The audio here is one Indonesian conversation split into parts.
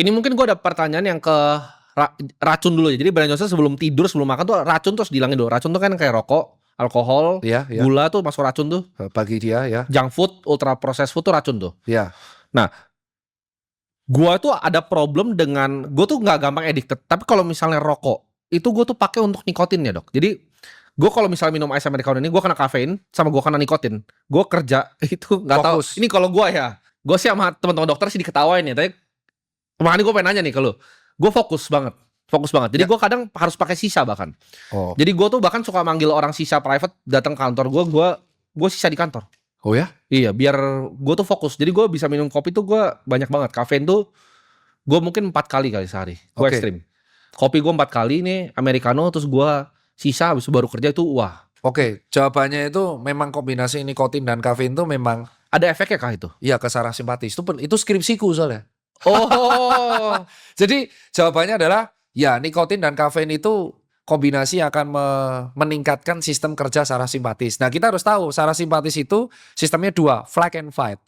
Ini mungkin gue ada pertanyaan yang ke racun dulu ya. Jadi Brian Johnson sebelum tidur, sebelum makan tuh racun terus dihilangin dulu. Racun tuh kan kayak rokok, alkohol, Iya. gula tuh masuk racun tuh. Bagi dia ya. Junk food, ultra processed food tuh racun tuh. Iya. Nah, gue tuh ada problem dengan, gue tuh nggak gampang addicted. Tapi kalau misalnya rokok, itu gue tuh pakai untuk nikotinnya dok. Jadi gue kalau misalnya minum ice americano ini, gue kena kafein sama gue kena nikotin. Gue kerja itu nggak tahu. Ini kalau gue ya, gue sih sama teman-teman dokter sih diketawain ya. Tapi makanya gue pengen nanya nih ke lu. Gue fokus banget. Jadi gue kadang harus pakai sisa bahkan. Jadi gue tuh bahkan suka manggil orang sisa private datang kantor gue sisa di kantor. Oh ya? Iya, biar gue tuh fokus. Jadi gue bisa minum kopi tuh gue banyak banget. Kafein tuh gue mungkin 4 kali sehari. Gue ekstrim. Kopi gue 4 kali nih, americano, terus gue sisa habis baru kerja itu wah. Oke, jawabannya itu memang kombinasi nikotin dan kafein itu memang ada efeknya kah itu? Iya, ke saraf simpatis. Itu skripsiku soalnya. Oh. Jadi jawabannya adalah ya nikotin dan kafein itu kombinasi akan meningkatkan sistem kerja saraf simpatis. Nah, kita harus tahu saraf simpatis itu sistemnya 2, flight and fight.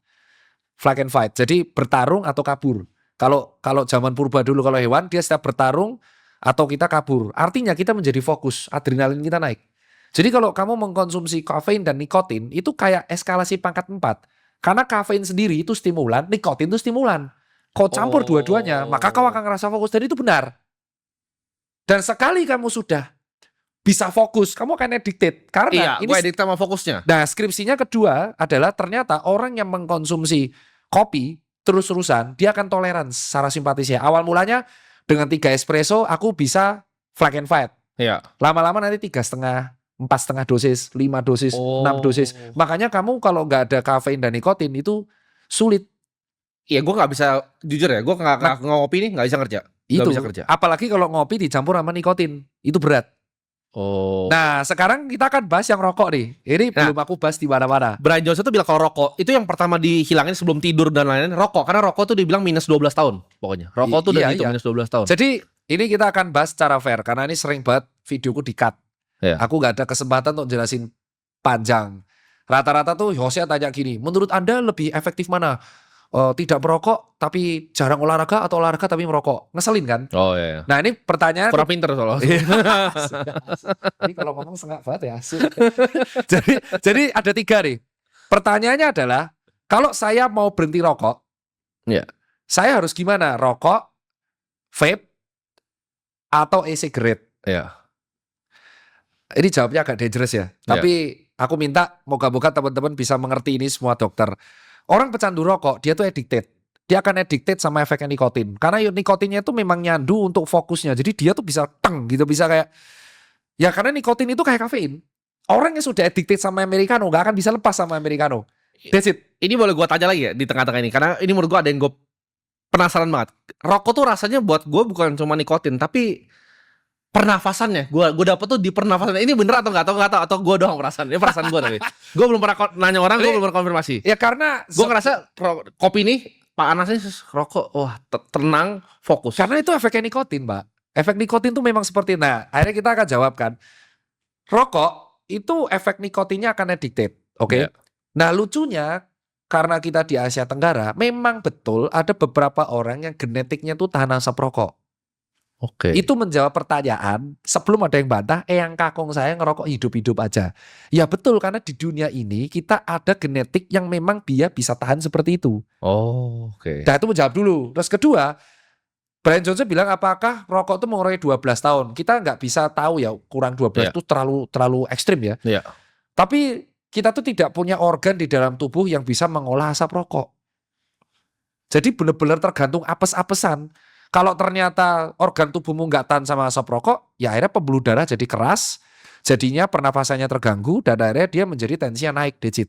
Flight and fight. Jadi bertarung atau kabur. Kalau zaman purba dulu kalau hewan dia setiap bertarung atau kita kabur. Artinya kita menjadi fokus, adrenalin kita naik. Jadi kalau kamu mengkonsumsi kafein dan nikotin itu kayak eskalasi pangkat 4. Karena kafein sendiri itu stimulan, nikotin itu stimulan. Kau campur dua-duanya, maka kau akan ngerasa fokus. Dan itu benar. Dan sekali kamu sudah bisa fokus, kamu akan addicted. Karena gue addicted sama fokusnya. Nah, skripsinya kedua adalah ternyata orang yang mengkonsumsi kopi terus-terusan, dia akan toleransi saraf simpatisnya. Awal mulanya dengan 3 espresso, aku bisa flag and fight. Iya. Lama-lama nanti 3,5, 4,5 dosis, 5 dosis, 6 dosis. Makanya kamu kalau nggak ada kafein dan nikotin itu sulit. Iya, gue nggak bisa, jujur ya, gue nggak ngopi nih nggak bisa kerja. Itu, bisa kerja. Apalagi kalau ngopi dicampur sama nikotin, itu berat. Nah, sekarang kita akan bahas yang rokok nih. Ini belum aku bahas di mana-mana. Brian Johnson tuh bilang kalau rokok itu yang pertama dihilangin sebelum tidur dan lain-lain rokok, karena rokok tuh dibilang minus 12 tahun pokoknya. Rokok tuh udah gitu minus 12 tahun. Jadi ini kita akan bahas secara fair karena ini sering banget videoku di-cut. Aku nggak ada kesempatan untuk jelasin panjang. Rata-rata tuh hostnya tanya gini, menurut Anda lebih efektif mana? Tidak merokok tapi jarang olahraga atau olahraga tapi merokok? Ngeselin kan? Oh iya. Nah ini pertanyaan kurang pinter soalnya. Ini kalau ngomong sengak banget ya. jadi ada 3 nih. Pertanyaannya adalah kalau saya mau berhenti rokok, saya harus gimana? Rokok, vape, atau e-cigarette? Ini jawabnya agak dangerous ya. Tapi aku minta moga-moga teman-teman bisa mengerti ini semua dokter. Orang pecandu rokok, dia tuh addicted. Dia akan addicted sama efeknya nikotin. Karena nikotinnya itu memang nyandu untuk fokusnya. Jadi dia tuh bisa teng gitu, bisa kayak ya karena nikotin itu kayak kafein. Orang yang sudah addicted sama americano gak akan bisa lepas sama americano. That's it. Ini boleh gue tanya lagi ya di tengah-tengah ini, karena ini menurut gue ada yang gue penasaran banget. Rokok tuh rasanya buat gue bukan cuma nikotin, tapi pernafasannya. Gue dapet tuh di pernafasan. Ini bener atau nggak tahu atau gue doang perasaan. Ini perasaan gue tapi. Gue belum pernah nanya orang, gue belum pernah konfirmasi. Ya karena gue ngerasa kopi nih panasnya rokok, wah tenang, fokus. Karena itu efeknya nikotin, Mbak. Efek nikotin tuh memang seperti. Nah, akhirnya kita akan jawabkan. Rokok itu efek nikotinnya akan addicted, oke? Nah, lucunya karena kita di Asia Tenggara, memang betul ada beberapa orang yang genetiknya tuh tahan asap rokok. Itu menjawab pertanyaan sebelum ada yang bantah, yang kakung saya ngerokok hidup-hidup aja. Ya betul, karena di dunia ini kita ada genetik yang memang dia bisa tahan seperti itu. Nah itu menjawab dulu. Terus kedua, Brian Johnson bilang apakah rokok itu mengurangi 12 tahun? Kita nggak bisa tahu ya, kurang 12 itu terlalu ekstrim ya. Tapi kita tuh tidak punya organ di dalam tubuh yang bisa mengolah asap rokok. Jadi benar-benar tergantung apes-apesan. Kalau ternyata organ tubuhmu nggak tahan sama asap rokok, ya akhirnya pembuluh darah jadi keras, jadinya pernafasannya terganggu, dan akhirnya dia menjadi tensinya naik, digit.